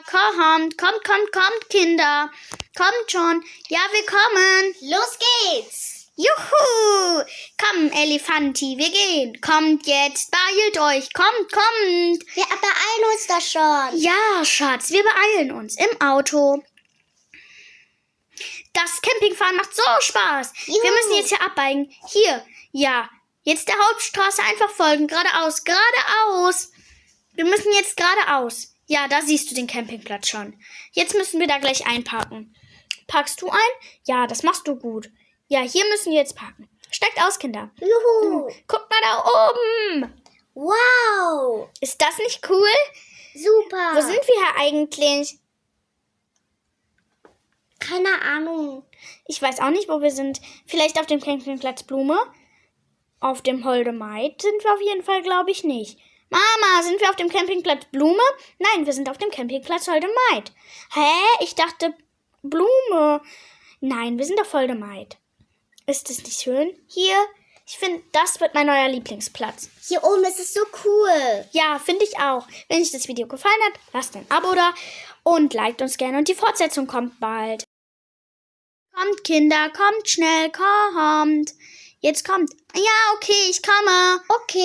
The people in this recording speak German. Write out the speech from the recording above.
Kommt, Kinder. Kommt schon. Ja, wir kommen. Los geht's. Juhu. Komm, Elefanti, wir gehen. Kommt jetzt, beeilt euch. Kommt. Wir beeilen uns doch schon. Ja, Schatz, wir beeilen uns im Auto. Das Campingfahren macht so Spaß. Juhu. Wir müssen jetzt hier abbiegen. Hier, ja. Jetzt der Hauptstraße einfach folgen. Geradeaus. Wir müssen jetzt geradeaus. Ja, da siehst du den Campingplatz schon. Jetzt müssen wir da gleich einparken. Parkst du ein? Ja, das machst du gut. Ja, hier müssen wir jetzt parken. Steigt aus, Kinder. Juhu. Guckt mal da oben. Wow. Ist das nicht cool? Super. Wo sind wir hier eigentlich? Keine Ahnung. Ich weiß auch nicht, wo wir sind. Vielleicht auf dem Campingplatz Blume? Auf dem Holde Maid sind wir auf jeden Fall, glaube ich, nicht. Mama, sind wir auf dem Campingplatz Blume? Nein, wir sind auf dem Campingplatz Holde Maid. Hä? Ich dachte Blume. Nein, wir sind auf Holde Maid. Ist das nicht schön? Hier, ich finde, das wird mein neuer Lieblingsplatz. Hier oben ist es so cool. Ja, finde ich auch. Wenn euch das Video gefallen hat, lasst ein Abo da und liked uns gerne. Und die Fortsetzung kommt bald. Kommt, Kinder, kommt schnell, kommt. Jetzt kommt. Ja, okay, ich komme. Okay.